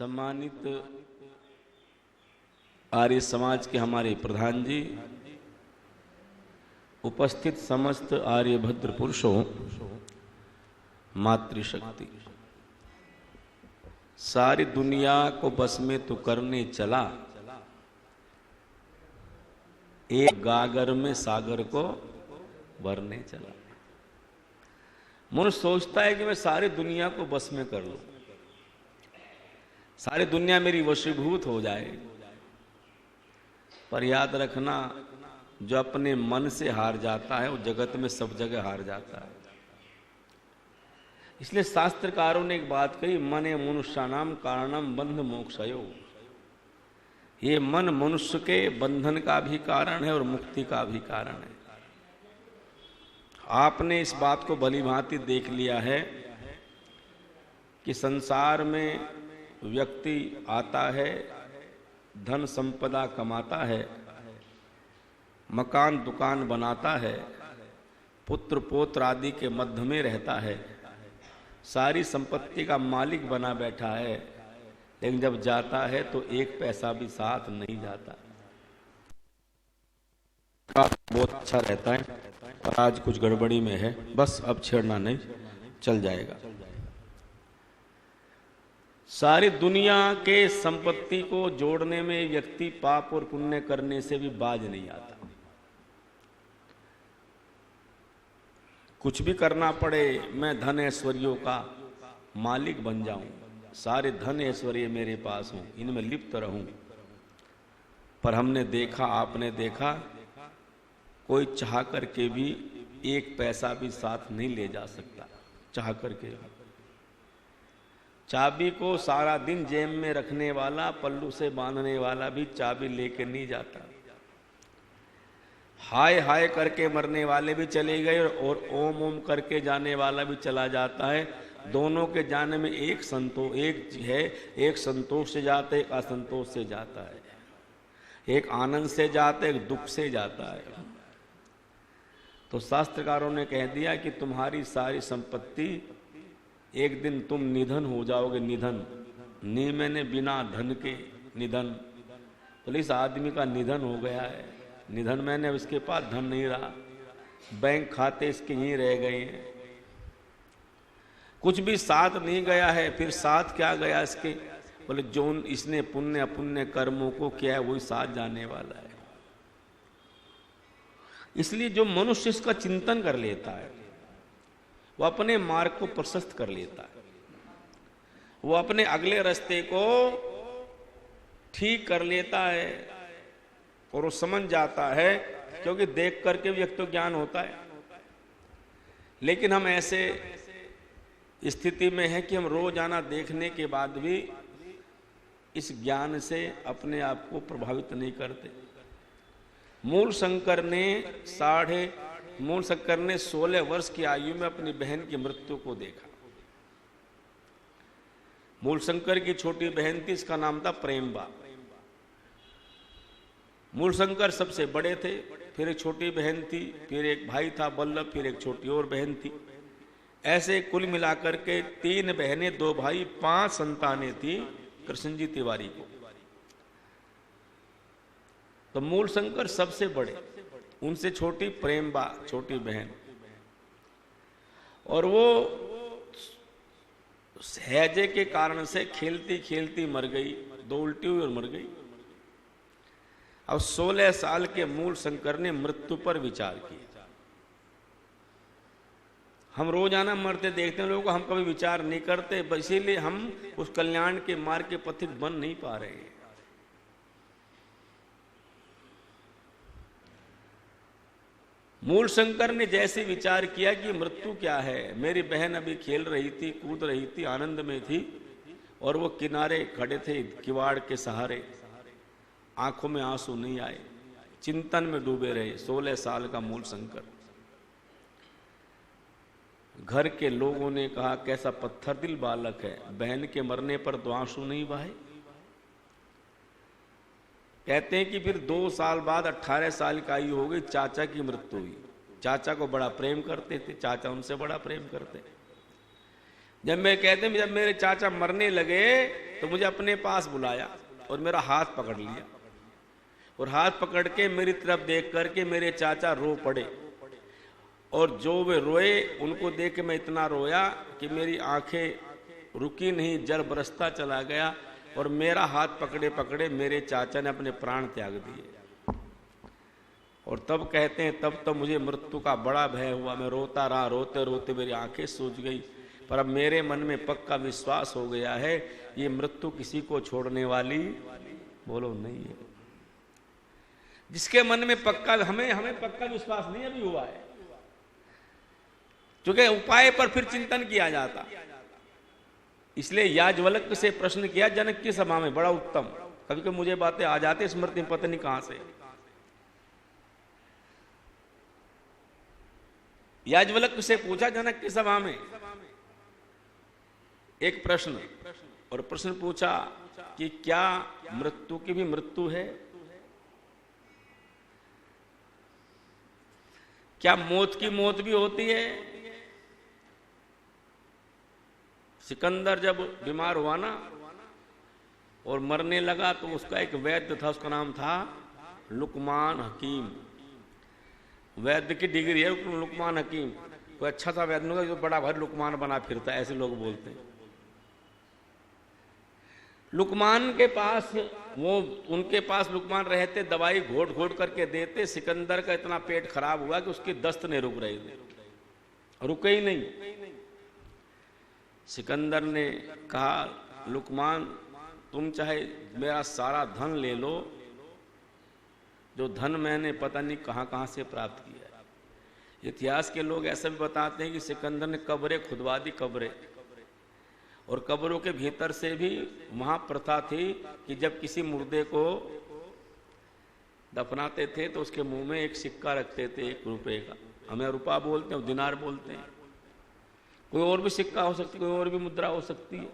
सम्मानित आर्य समाज के हमारे प्रधान जी, उपस्थित समस्त आर्यभद्र पुरुषों, मातृशक्ति, सारी दुनिया को बस में तो करने चला, एक गागर में सागर को भरने चला। मनुष्य सोचता है कि मैं सारी दुनिया को बस में कर लूं, सारी दुनिया मेरी वशीभूत हो जाए। पर याद रखना, जो अपने मन से हार जाता है वो जगत में सब जगह हार जाता है। इसलिए शास्त्रकारों ने एक बात कही, मने मनुष्यानाम कारणम बंध मोक्षयो। ये मन मनुष्य के बंधन का भी कारण है और मुक्ति का भी कारण है। आपने इस बात को भली भांति देख लिया है कि संसार में व्यक्ति आता है, धन संपदा कमाता है, मकान दुकान बनाता है, पुत्र पौत्र आदि के मध्य में रहता है, सारी संपत्ति का मालिक बना बैठा है, लेकिन जब जाता है तो एक पैसा भी साथ नहीं जाता। बहुत अच्छा रहता है, पर आज कुछ गड़बड़ी में है, बस अब छेड़ना नहीं, चल जाएगा। सारी दुनिया के संपत्ति को जोड़ने में व्यक्ति पाप और पुण्य करने से भी बाज नहीं आता। कुछ भी करना पड़े, मैं धन ऐश्वर्यों का मालिक बन जाऊं, सारे धन ऐश्वर्य मेरे पास हों, इनमें लिप्त रहूं। पर हमने देखा, आपने देखा, कोई चाह करके भी एक पैसा भी साथ नहीं ले जा सकता। चाह करके भी चाबी को सारा दिन जेब में रखने वाला, पल्लू से बांधने वाला भी चाबी लेके नहीं जाता। हाय हाय करके मरने वाले भी चले गए और ओम ओम करके जाने वाला भी चला जाता है। दोनों के जाने में एक है, एक संतोष से जाता है, एक असंतोष से जाता है, एक आनंद से जाता है, एक दुख से जाता है। तो शास्त्रकारों ने कह दिया कि तुम्हारी सारी संपत्ति, एक दिन तुम निधन हो जाओगे। निधन, नी मैंने बिना धन के निधन। तो इस आदमी का निधन हो गया है। निधन मैंने, उसके पास धन नहीं रहा, बैंक खाते इसके यहीं रह गए हैं, कुछ भी साथ नहीं गया है। फिर साथ क्या गया इसके? बोले जो इसने पुण्य अपुण्य कर्मों को किया है वही साथ जाने वाला है। इसलिए जो मनुष्य इसका चिंतन कर लेता है वो अपने मार्ग को प्रशस्त कर लेता है, वो अपने अगले रास्ते को ठीक कर लेता है और वो समझ जाता है, क्योंकि देख करके व्यक्ति तो ज्ञान होता है। लेकिन हम ऐसे स्थिति में हैं कि हम रोजाना देखने के बाद भी इस ज्ञान से अपने आप को प्रभावित नहीं करते। मूल शंकर ने 16 वर्ष की आयु में अपनी बहन की मृत्यु को देखा। मूल शंकर की छोटी बहन थी, इसका नाम था प्रेमबा। मूल शंकर सबसे बड़े थे, फिर एक छोटी बहन थी, फिर एक भाई था बल्लभ, फिर एक छोटी और बहन थी। ऐसे कुल मिलाकर के 3 बहनें, 2 भाई, 5 संतानें थी कृष्ण जी तिवारी को। तो मूल शंकर सबसे बड़े, उनसे छोटी प्रेमबा छोटी बहन, और वो हैजे के कारण से खेलती खेलती मर गई, 2 उल्टी हुई और मर गई। अब 16 साल के मूल शंकर ने मृत्यु पर विचार किया। हम रोजाना मरते देखते हैं लोगों को, हम कभी विचार नहीं करते, इसीलिए हम उस कल्याण के मार्ग के पथिक बन नहीं पा रहे हैं। मूल शंकर ने जैसे विचार किया कि मृत्यु क्या है, मेरी बहन अभी खेल रही थी, कूद रही थी, आनंद में थी, और वो किनारे खड़े थे किवाड़ के सहारे, आंखों में आंसू नहीं आए, चिंतन में डूबे रहे 16 साल का मूल शंकर। घर के लोगों ने कहा कैसा पत्थर दिल बालक है, बहन के मरने पर तो आंसू नहीं बहाए। कहते हैं कि फिर 2 साल बाद 18 साल की आयु हो गई, चाचा की मृत्यु हुई। चाचा को बड़ा प्रेम करते थे, चाचा उनसे बड़ा प्रेम करते। जब मैं कहते हैं जब मेरे चाचा मरने लगे तो मुझे अपने पास बुलाया और मेरा हाथ पकड़ लिया, और हाथ पकड़ के मेरी तरफ देख करके मेरे चाचा रो पड़े, और जो वे रोए उनको देख के मैं इतना रोया कि मेरी आंखें रुकी नहीं, जल बरसता चला गया, और मेरा हाथ पकड़े पकड़े मेरे चाचा ने अपने प्राण त्याग दिए। और तब कहते हैं तब तो मुझे मृत्यु का बड़ा भय हुआ, मैं रोता रहा, रोते रोते मेरी आंखें सूज गई, पर अब मेरे मन में पक्का विश्वास हो गया है ये मृत्यु किसी को छोड़ने वाली बोलो नहीं है। जिसके मन में पक्का, हमें पक्का विश्वास नहीं अभी हुआ है, क्योंकि उपाय पर फिर चिंतन किया जाता। इसलिए याज्ञवल्क्य से प्रश्न किया जनक की सभा में, बड़ा उत्तम। कभी कभी मुझे बातें आ जाती स्मृति में, पता नहीं कहां से। याज्ञवल्क्य से पूछा जनक की सभा में एक प्रश्न, और प्रश्न पूछा कि क्या मृत्यु की भी मृत्यु है? क्या मौत की मौत भी होती है? सिकंदर जब बीमार हुआ ना और मरने लगा, तो उसका एक वैद्य था, उसका नाम था लुकमान हकीम। वैद्य की डिग्री है लुकमान हकीम। कोई अच्छा सा वैद्य होगा जो बड़ा भारी लुकमान बना फिरता है, ऐसे लोग बोलते हैं। लुकमान के पास उनके पास लुकमान रहते, दवाई घोट घोट करके देते। सिकंदर का इतना पेट खराब हुआ कि उसकी दस्त नहीं रुक रही थी, रुके ही नहीं। सिकंदर ने कहा लुकमान तुम चाहे मेरा सारा धन ले लो, जो धन मैंने पता नहीं कहां कहां से प्राप्त किया है। इतिहास के लोग ऐसा भी बताते हैं कि सिकंदर ने कब्रें खुदवा दी, कब्रें, और कब्रों के भीतर से भी वहां प्रथा थी कि जब किसी मुर्दे को दफनाते थे तो उसके मुंह में एक सिक्का रखते थे, 1 रुपए का। हमें रुपया बोलते हैं, दिनार बोलते हैं, कोई और भी सिक्का हो सकती, कोई और भी मुद्रा हो सकती है।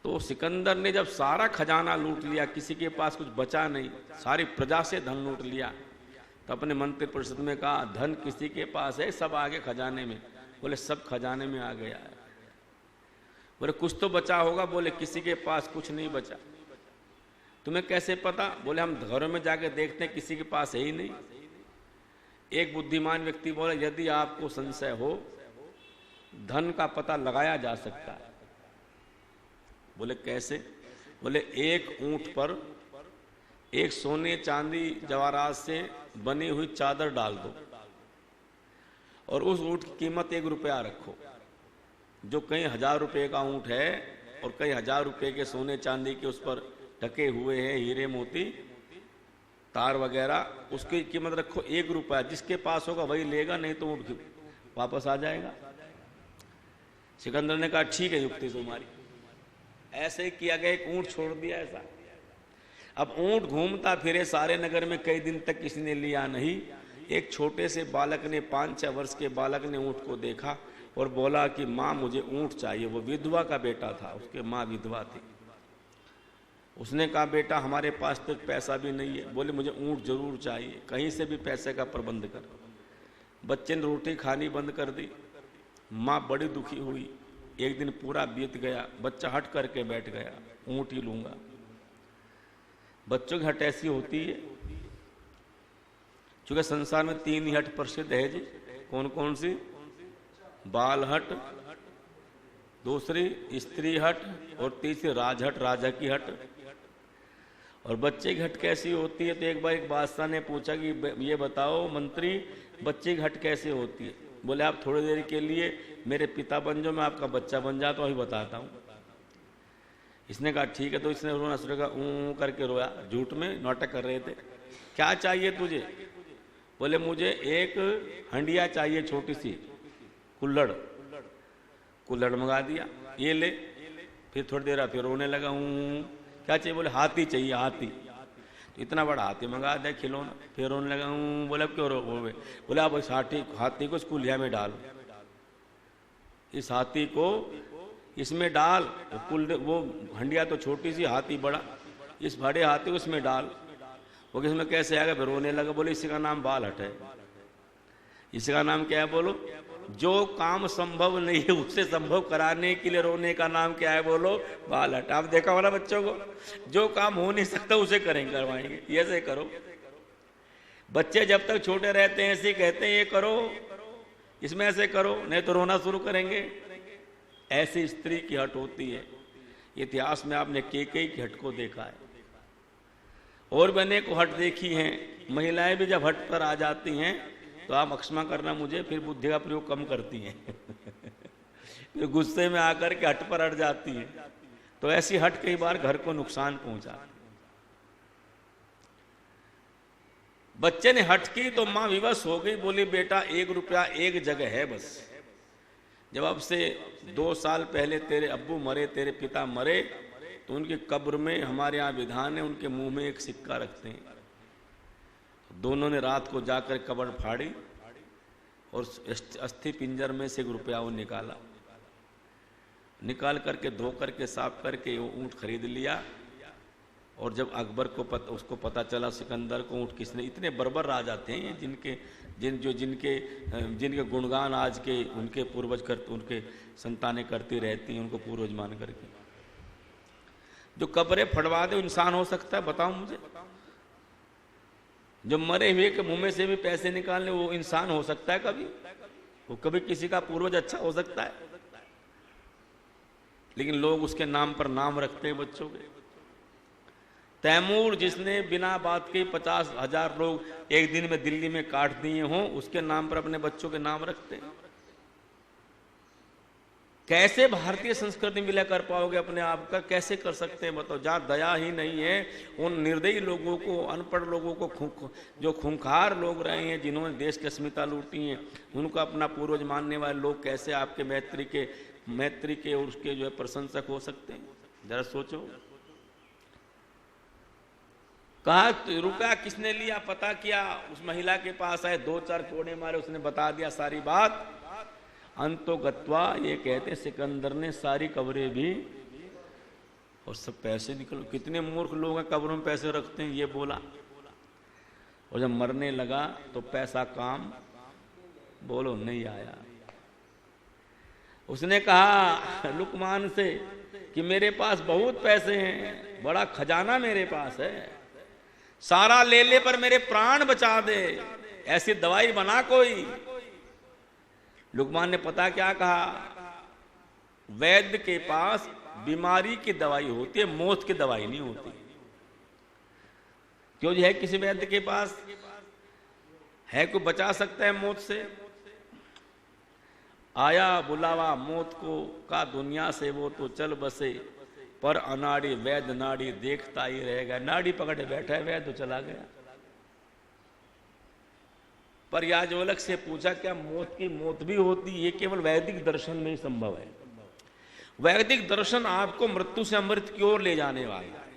तो सिकंदर ने जब सारा खजाना लूट लिया, किसी के पास कुछ बचा नहीं, सारी प्रजा से धन लूट लिया, तो अपने मंत्री परिषद में कहा धन किसी के पास है? सब आगे खजाने में। बोले सब खजाने में आ गया है। बोले कुछ तो बचा होगा? बोले किसी के पास कुछ नहीं बचा। तुम्हें कैसे पता? बोले हम घरों में जाके देखते हैं, किसी के पास है ही नहीं। एक बुद्धिमान व्यक्ति बोला यदि आपको संशय हो, धन का पता लगाया जा सकता है। बोले कैसे? बोले एक ऊंट पर एक सोने चांदी जवाहरात से बनी हुई चादर डाल दो, और उस ऊंट की कीमत 1 रुपया रखो। जो कई 1000 रुपये का ऊंट है और कई 1000 रुपये के सोने चांदी के उस पर ढके हुए हैं हीरे मोती तार वगैरह, उसकी कीमत रखो 1 रुपया। जिसके पास होगा वही लेगा, नहीं तो ऊंट वापस आ जाएगा। सिकंदर ने कहा ठीक है युक्ति तुम्हारी। ऐसे ही किया गया, एक ऊंट छोड़ दिया ऐसा। अब ऊंट घूमता फिरे सारे नगर में, कई दिन तक किसी ने लिया नहीं। एक छोटे से बालक ने, 5-6 वर्ष के बालक ने ऊंट को देखा और बोला कि माँ मुझे ऊंट चाहिए। वो विधवा का बेटा था, उसके माँ विधवा थी। उसने कहा बेटा हमारे पास तो पैसा भी नहीं है। बोले मुझे ऊंट जरूर चाहिए, कहीं से भी पैसे का प्रबंध कर। बच्चे ने रोटी खानी बंद कर दी। माँ बड़ी दुखी हुई। एक दिन पूरा बीत गया, बच्चा हट करके बैठ गया, ऊंट ही लूंगा। बच्चों की हट ऐसी होती है, क्योंकि संसार में 3 ही हट प्रसिद्ध है जी। कौन कौन सी? बाल हट, दूसरी स्त्री हट, और तीसरी राजहट, राजा की हट। और बच्चे की हट कैसी होती है? तो एक बार एक बादशाह ने पूछा कि ये बताओ मंत्री, बच्चे की हट कैसे होती है? बोले आप थोड़ी देर के लिए मेरे पिता बन जाओ, मैं आपका बच्चा बन जाता हूँ, अभी बताता हूँ। इसने कहा ठीक है। तो इसने रोना शुरू किया, ऊँ करके रोया, झूठ में नाटक कर रहे थे। क्या चाहिए तुझे? बोले मुझे एक हंडिया चाहिए, छोटी सी कुल्हड़। कुल्हड़ मंगा दिया, ये ले। फिर थोड़ी देर फिर रोने लगा, हूँ क्या चाहिए? बोले हाथी चाहिए, हाथी। तो इतना बड़ा हाथी मंगा दिया, खिलौना। फिर रोने लगा, हूँ। बोले अब क्यों रो? बोले आप इस हाथी को इस कुल्हिया में डालो, इस हाथी को इसमें डाल। वो हंडिया तो छोटी सी, हाथी बड़ा, इस बड़े हाथी को इसमें डाल। वो इसमें कैसे आएगा? फिर रोने लगा। बोले इसी का नाम बाल हट है। इसी का नाम क्या है? बोलो जो काम संभव नहीं है उसे संभव कराने के लिए रोने का नाम क्या है? बोलो, बाल हटा। आप देखा वाला बच्चों को, जो काम हो नहीं सकता उसे करेंगे, करवाएंगे, ये से करो। बच्चे जब तक छोटे रहते हैं ऐसे कहते हैं ये करो, इसमें ऐसे करो, नहीं तो रोना शुरू करेंगे। ऐसी स्त्री की हट होती है। इतिहास में आपने केकई की हट को देखा है, और भी अनेक हट देखी हैं। महिलाएं भी जब हट पर आ जाती हैं तो आप क्षमा करना मुझे, फिर बुद्धि का प्रयोग कम करती हैं फिर गुस्से में आकर के हट पर अड़ जाती हैं। तो ऐसी हट कई बार घर को नुकसान पहुंचा। बच्चे ने हट की तो मां विवश हो गई, बोली बेटा 1 रुपया एक जगह है बस। जब अब से 2 साल पहले तेरे अब्बू मरे, तेरे पिता मरे, तो उनकी कब्र में हमारे यहाँ विधान है, उनके मुंह में एक सिक्का रखते हैं। दोनों ने रात को जाकर कब्र फाड़ी और अस्थि पिंजर में से 1 रुपया वो निकाला। निकाल करके धो करके साफ करके वो ऊँट खरीद लिया। और जब अकबर को उसको पता चला, सिकंदर को, ऊँट किसने, इतने बर्बर राजा थे जिनके गुणगान आज के उनके पूर्वज करते, उनके संतानें करती रहती हैं, उनको पूर्वज मान करके। जो कब्रें फड़वा दे इंसान हो सकता है? बताओ मुझे। जो मरे हुए के मुंह में से भी पैसे निकालने, वो इंसान हो सकता है कभी? वो कभी किसी का पूर्वज अच्छा हो सकता है? लेकिन लोग उसके नाम पर नाम रखते हैं बच्चों के। तैमूर, जिसने बिना बात के 50,000 लोग एक दिन में दिल्ली में काट दिए हों, उसके नाम पर अपने बच्चों के नाम रखते हैं। कैसे भारतीय संस्कृति मिला कर पाओगे अपने आप का? कैसे कर सकते हैं बताओ? जहाँ दया ही नहीं है, उन निर्दयी लोगों को, अनपढ़ लोगों को, जो खूंखार लोग रहे हैं, जिन्होंने देश की अस्मिता लूटी है, उनको अपना पूर्वज मानने वाले लोग कैसे आपके मैत्री के और उसके जो है प्रशंसक हो सकते हैं? जरा सोचो। कहा रुपया किसने लिया, पता किया, उस महिला के पास आए, 2-4 कोड़े मारे, उसने बता दिया सारी बात। अंतो गत्वा, ये कहते हैं सिकंदर ने सारी कब्रें भी और सब पैसे निकल। कितने मूर्ख लोग हैं, कब्रों में पैसे रखते हैं, ये बोला। और जब मरने लगा तो पैसा काम बोलो नहीं आया। उसने कहा लुकमान से कि मेरे पास बहुत पैसे हैं, बड़ा खजाना मेरे पास है, सारा ले ले पर मेरे प्राण बचा दे, ऐसी दवाई बना कोई। लुकमान ने पता क्या कहा? वैद्य के पास बीमारी की दवाई होती है, मौत की दवाई नहीं होती। क्यों है किसी वैद्य के पास? है कोई बचा सकता है मौत से? आया बुलावा मौत को का दुनिया से, वो तो चल बसे, पर अनाड़ी वैद्य नाड़ी देखता ही रहेगा। नाड़ी पकड़े बैठा है वैद्य, तो चला गया। पर याज्ञवल्क्य से पूछा क्या मौत की मौत भी होती? ये केवल वैदिक दर्शन में ही संभव है। वैदिक दर्शन आपको मृत्यु से अमृत की ओर ले जाने वाला है।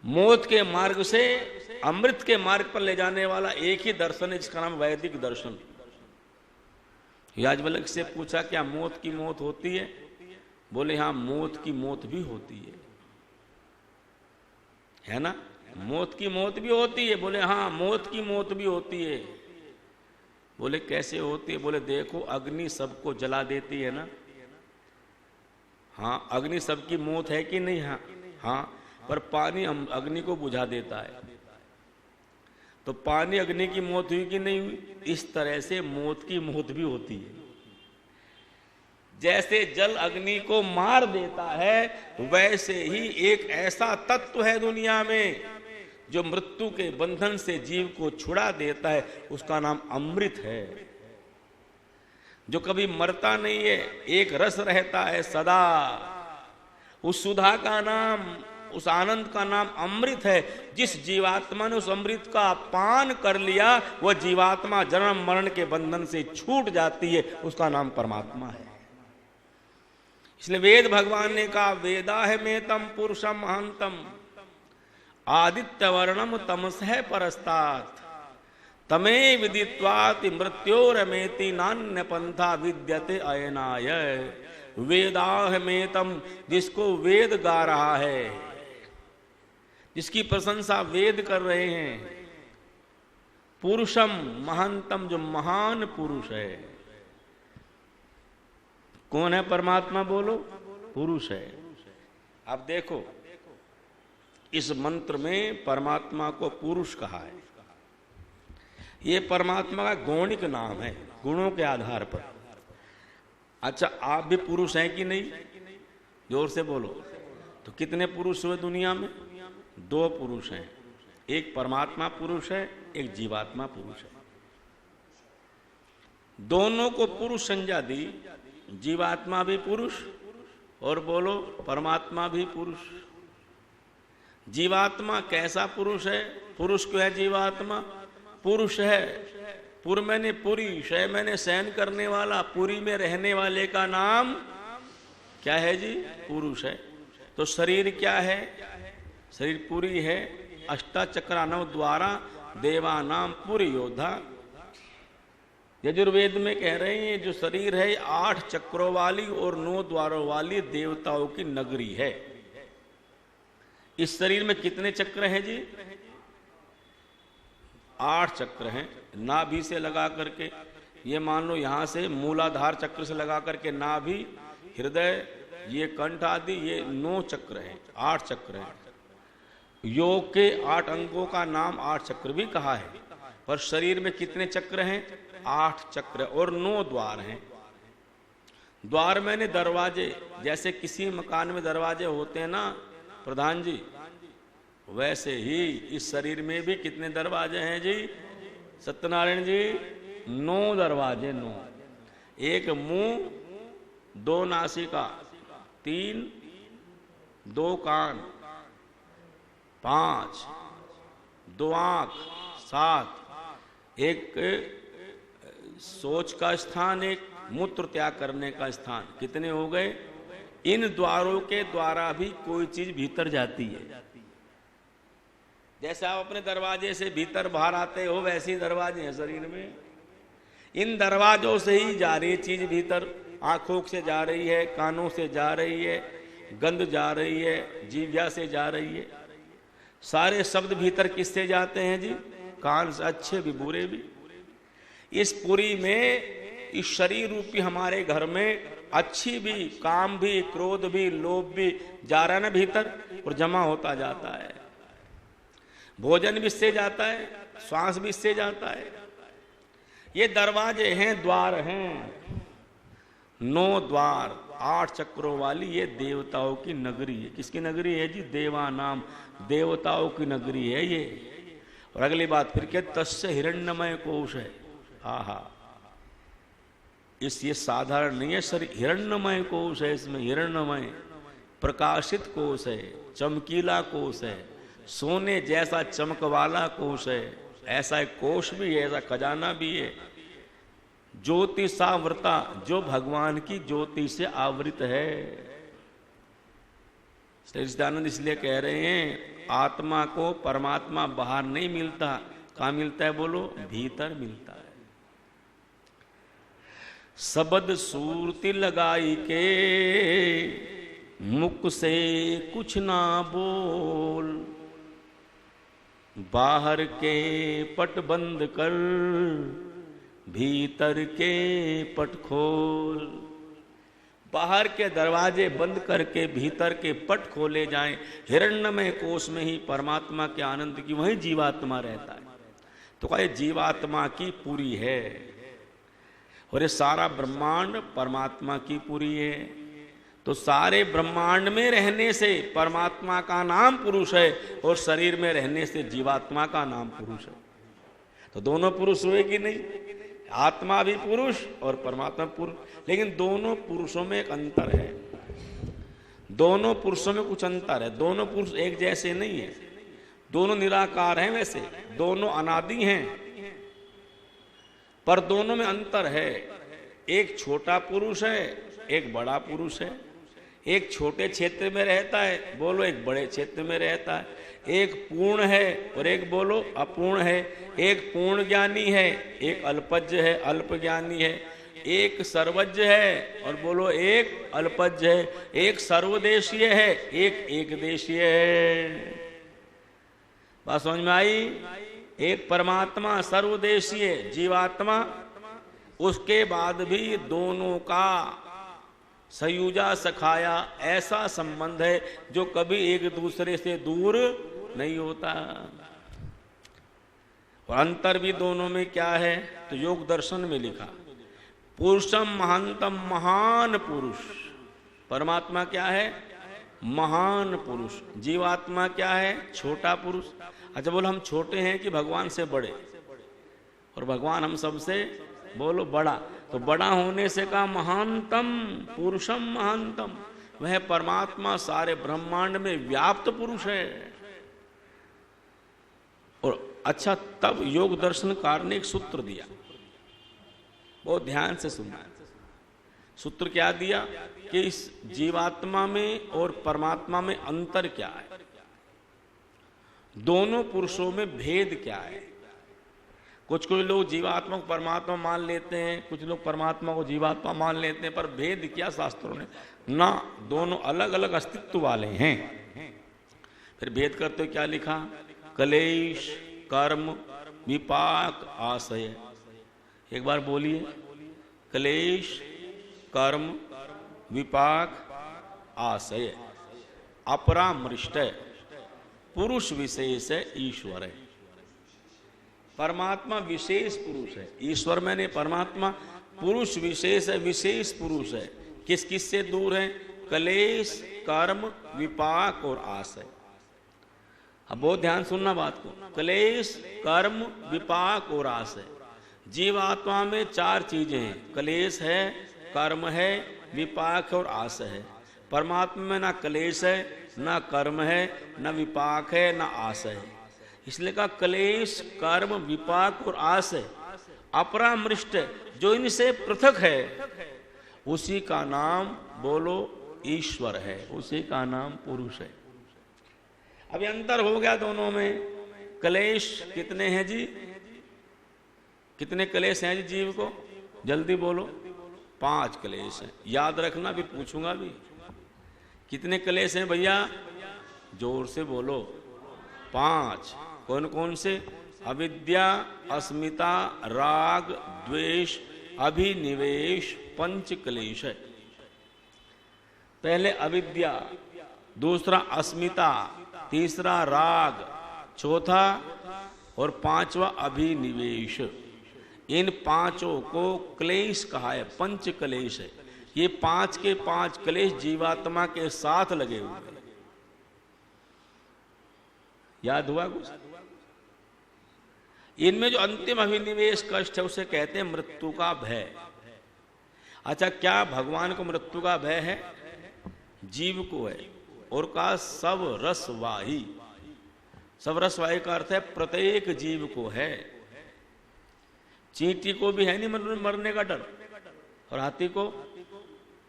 मौत के मार्ग से अमृत के मार्ग पर ले जाने वाला एक ही दर्शन है, जिसका नाम वैदिक दर्शन। याज्ञवल्क्य से पूछा क्या मौत की मौत होती है? बोले हाँ, मौत की मौत भी होती है ना? मौत की मौत भी होती है। बोले हाँ, मौत की मौत भी होती है। बोले कैसे होती है? बोले देखो, अग्नि सबको जला देती है ना। हाँ, अग्नि सबकी मौत है कि नहीं? हाँ, पर पानी अग्नि को बुझा देता है। तो पानी अग्नि की मौत हुई कि नहीं हुई? इस तरह से मौत की मौत भी होती है। जैसे जल अग्नि को मार देता है, वैसे ही एक ऐसा तत्व है दुनिया में जो मृत्यु के बंधन से जीव को छुड़ा देता है, उसका नाम अमृत है, जो कभी मरता नहीं है, एक रस रहता है सदा। उस सुधा का नाम, उस आनंद का नाम अमृत है। जिस जीवात्मा ने उस अमृत का पान कर लिया, वह जीवात्मा जन्म मरण के बंधन से छूट जाती है, उसका नाम परमात्मा है। इसलिए वेद भगवान ने कहा, वेदा है मेतम पुरुषम महंतम आदित्य वर्णम तमसः परस्तात् तमे विदित्वाति मृत्योरमेति नान्य पंथा विद्यते अयनाय। वेदाहमेतम, जिसको वेद गा रहा है, जिसकी प्रशंसा वेद कर रहे हैं, पुरुषम महानतम, जो महान पुरुष है। कौन है परमात्मा? बोलो, पुरुष है। अब देखो, इस मंत्र में परमात्मा को पुरुष कहा है। ये परमात्मा का गौणिक नाम है, गुणों के आधार पर। अच्छा, आप भी पुरुष हैं कि नहीं? जोर से बोलो। तो कितने पुरुष हुए दुनिया में? 2 पुरुष हैं, एक परमात्मा पुरुष है, एक जीवात्मा पुरुष है। दोनों को पुरुष संज्ञा दी, जीवात्मा भी पुरुष और बोलो परमात्मा भी पुरुष। जीवात्मा कैसा पुरुष है? पुरुष क्यों है जीवात्मा? पुरुष है, पुर मैंने पुरी, शय मैंने सहन करने वाला, पुरी में रहने वाले का नाम क्या है जी? पुरुष है। तो शरीर क्या है? शरीर पुरी है। अष्टाचक्रानव द्वारा देवानाम पुरी योद्धा। यजुर्वेद में कह रहे हैं जो शरीर है 8 चक्रों वाली और 9 द्वारों वाली देवताओं की नगरी है। इस शरीर में कितने चक्र हैं जी? 8 चक्र हैं। नाभि से लगा करके, ये मान लो यहां से मूलाधार चक्र से लगा करके नाभि, हृदय, ये कंठ आदि, ये 9 चक्र हैं, 8 चक्र हैं। योग के 8 अंगों का नाम 8 चक्र भी कहा है। पर शरीर में कितने चक्र हैं? 8 चक्र और 9 द्वार हैं। द्वार मैंने दरवाजे, जैसे किसी मकान में दरवाजे होते हैं ना प्रधान जी, वैसे ही इस शरीर में भी कितने दरवाजे हैं जी सत्यनारायण जी? 9 दरवाजे, 9। एक मुंह, 2 नासिका, 3, 2 कान, 5, 2 आंख, 7, एक सोच का स्थान, एक मूत्र त्याग करने का स्थान। कितने हो गए? इन द्वारों के द्वारा भी कोई चीज भीतर जाती है। जैसे आप अपने दरवाजे से भीतर बाहर आते हो, वैसे ही दरवाजे हैं शरीर में। इन दरवाजों से ही जा रही है चीज भीतर। आंखों से जा रही है, कानों से जा रही है, गंध जा रही है, जीभा से जा रही है। सारे शब्द भीतर किससे जाते हैं जी? कान से, अच्छे भी बुरे भी। इस पुरी में, इस शरीर रूपी हमारे घर में अच्छी भी, काम भी, क्रोध भी, लोभ भी जा रहा है ना भीतर, और जमा होता जाता है। भोजन भी इससे जाता है, श्वास भी इससे जाता है। ये दरवाजे हैं, द्वार हैं, 9 द्वार, 8 चक्रों वाली ये देवताओं की नगरी है। किसकी नगरी है जी? देवानाम, देवताओं की नगरी है ये। और अगली बात फिर क्या? तस्य हिरण्यमय कोश है। आहा, ये साधारण नहीं है शरीर, हिरण्यमय कोश है। इसमें हिरण्यमय प्रकाशित कोश है, चमकीला कोश है, सोने जैसा चमक वाला कोश है। ऐसा एक कोश भी है, ऐसा खजाना भी है। ज्योति सावृता, जो भगवान की ज्योति से आवृत है। सच्चिदानंद इसलिए कह रहे हैं आत्मा को परमात्मा बाहर नहीं मिलता। कहाँ मिलता है बोलो? भीतर मिलता है। शब्द सूरती लगाई के, मुख से कुछ ना बोल, बाहर के पट बंद कर, भीतर के पट खोल। बाहर के दरवाजे बंद करके भीतर के पट खोले जाएं। हिरण्यमय कोश में ही परमात्मा के आनंद की, वहीं जीवात्मा रहता है। तो कहे जीवात्मा की पूरी है, और ये सारा ब्रह्मांड परमात्मा की पूरी है। तो सारे ब्रह्मांड में रहने से परमात्मा का नाम पुरुष है, और शरीर में रहने से जीवात्मा का नाम पुरुष है। तो दोनों पुरुष हुए कि नहीं? आत्मा भी पुरुष और परमात्मा पुरुष। लेकिन दोनों पुरुषों में एक अंतर है। दोनों पुरुषों में कुछ अंतर है। दोनों पुरुष एक जैसे नहीं है। दोनों निराकार हैं, वैसे दोनों अनादि हैं, पर दोनों में अंतर है। एक छोटा पुरुष है, एक बड़ा पुरुष है। एक छोटे क्षेत्र में रहता है, बोलो, एक बड़े क्षेत्र में रहता है। एक पूर्ण है और एक बोलो अपूर्ण है। एक पूर्ण ज्ञानी है, एक अल्पज्ञ है, अल्प ज्ञानी है। एक सर्वज्ञ है और बोलो एक अल्पज्ञ है। एक सर्वदेशीय है, एक एकदेशीय है। बात समझ में आई? एक परमात्मा सर्वदेशीय जीवात्मा, उसके बाद भी दोनों का सयुजा सखाया ऐसा संबंध है जो कभी एक दूसरे से दूर नहीं होता। और अंतर भी दोनों में क्या है, तो योग दर्शन में लिखा, पुरुषम महानतम, महान पुरुष। परमात्मा क्या है, महान पुरुष। जीवात्मा क्या है, छोटा पुरुष। अच्छा बोलो, हम छोटे हैं कि भगवान से बड़े? और भगवान हम सबसे बोलो बड़ा। तो बड़ा होने से कहा महानतम पुरुषम महानतम, वह परमात्मा सारे ब्रह्मांड में व्याप्त पुरुष है। और अच्छा, तब योग दर्शनकार ने एक सूत्र दिया, बहुत ध्यान से सुनना। सूत्र क्या दिया कि इस जीवात्मा में और परमात्मा में अंतर क्या है, दोनों पुरुषों में भेद क्या है। कुछ लोग जीवात्मा को परमात्मा मान लेते हैं, कुछ लोग परमात्मा को जीवात्मा मान लेते हैं, पर भेद क्या शास्त्रों ने ना, दोनों अलग अलग अस्तित्व वाले हैं। फिर भेद करते हुए क्या लिखा, क्लेश कर्म विपाक आशय। एक बार बोलिए, क्लेश कर्म विपाक आशय अपरामृष्ट पुरुष विशेष है, ईश्वर है। परमात्मा विशेष पुरुष है, ईश्वर मैंने परमात्मा पुरुष विशेष है, विशेष पुरुष है। किस किस से दूर है, क्लेश कर्म विपाक और आशय। अब बहुत ध्यान सुनना बात को, क्लेश कर्म विपाक और आशय। जीवात्मा में चार चीजें हैं, क्लेश है, कर्म है, विपाक और आशय है। परमात्मा में ना क्लेश है, ना कर्म है, ना विपाक है, ना आशय है। इसलिए कहा क्लेश कर्म विपाक और आशय अपरामृष्ट, जो इनसे पृथक है उसी का नाम बोलो ईश्वर है, उसी का नाम पुरुष है। अभी अंतर हो गया दोनों में। क्लेश कितने हैं जी, कितने क्लेश हैं जी जीव को, जल्दी बोलो। 5 क्लेश हैं, याद रखना, भी पूछूंगा भी। कितने क्लेश हैं भैया, जोर से बोलो। 5। कौन कौन से, अविद्या, अस्मिता, राग, द्वेष, अभिनिवेश, 5 क्लेश है। पहले अविद्या, दूसरा अस्मिता, तीसरा राग, चौथा और 5वां अभिनिवेश। इन 5 को क्लेश कहा है, 5 क्लेश है। ये 5 के 5 क्लेश जीवात्मा के साथ लगे हुए हैं। याद हुआ कुछ? इनमें जो अंतिम अभिनिवेश कष्ट है उसे कहते हैं मृत्यु का भय। अच्छा, क्या भगवान को मृत्यु का भय है? जीव को है। और का सब रसवाही, सब रसवाही का अर्थ है प्रत्येक जीव को है। चींटी को भी है नहीं मरने का डर, और हाथी को,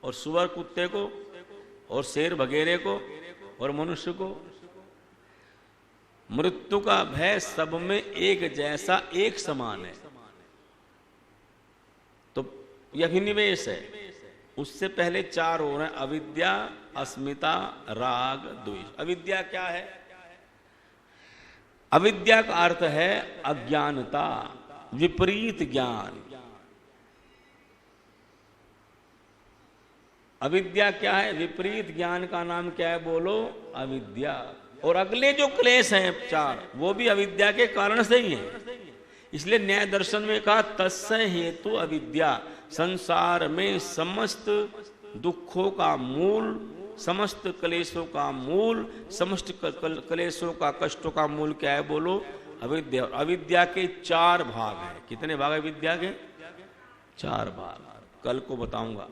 और सुअर कुत्ते को, और शेर भगेरे को, और मनुष्य को। मृत्यु का भय सब में एक जैसा, एक समान है। तो यह अभिनिवेश है। उससे पहले 4 हो रहे हैं, अविद्या, अस्मिता, राग, द्वेष। अविद्या क्या है? अविद्या का अर्थ है अज्ञानता, विपरीत ज्ञान। अविद्या क्या है? विपरीत ज्ञान का नाम क्या है? बोलो, अविद्या। और अगले जो क्लेश हैं 4, वो भी अविद्या के कारण से ही हैं। इसलिए न्याय दर्शन में कहा तस्य हेतु अविद्या, संसार में समस्त दुखों का मूल, समस्त क्लेशों का मूल, समस्त क्लेशों का, कष्टों का मूल क्या है? बोलो, अविद्या। और अविद्या के 4 भाग हैं। कितने भाग है विद्या के? 4 भाग। कल को बताऊंगा,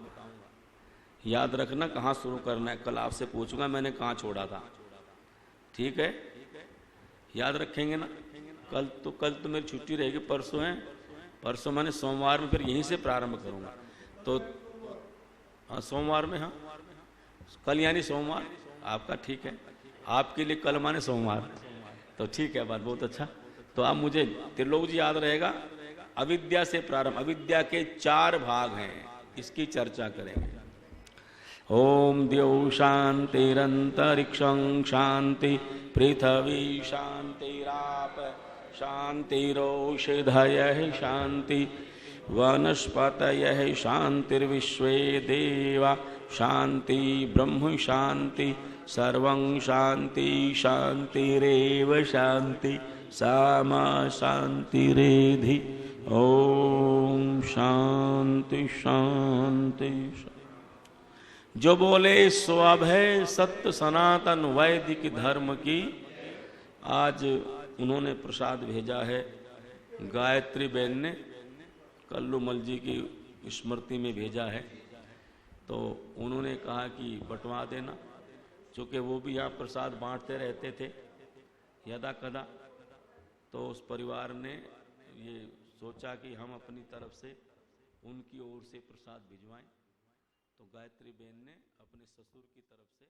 याद रखना कहाँ शुरू करना है। कल आपसे पूछूंगा मैंने कहाँ छोड़ा था, ठीक है? याद रखेंगे ना? कल तो मेरी छुट्टी रहेगी, परसों है, परसों मैंने सोमवार में फिर यहीं से प्रारंभ करूंगा। तो हाँ, सोमवार में, हाँ कल यानी सोमवार आपका, ठीक है? आपके लिए कल माने सोमवार, तो ठीक है, बात बहुत अच्छा। तो आप मुझे त्रिलोक जी याद रहेगा। अविद्या से प्रारंभ, अविद्या के 4 भाग हैं, इसकी चर्चा करेंगे। ओम द्यौ शांतिरंतरिक्षं शांति, पृथ्वी शांतिराप शान्तिरोषधयः शान्ति वनस्पतयः शान्तिर्विश्वे देवा शान्ति ब्रह्म शान्ति सर्वं शान्ति शान्तिरेव शान्ति सामा शान्तिरेधि। ओम शांति शांति। जो बोले स्वभय सत्य सनातन वैदिक धर्म की। आज उन्होंने प्रसाद भेजा है गायत्री बहन ने, कल्लूमल जी की स्मृति में भेजा है, तो उन्होंने कहा कि बंटवा देना, चूँकि वो भी यहाँ प्रसाद बांटते रहते थे यदा कदा, तो उस परिवार ने ये सोचा कि हम अपनी तरफ से उनकी ओर से प्रसाद भिजवाएं, तो गायत्री बहन ने अपने ससुर की तरफ से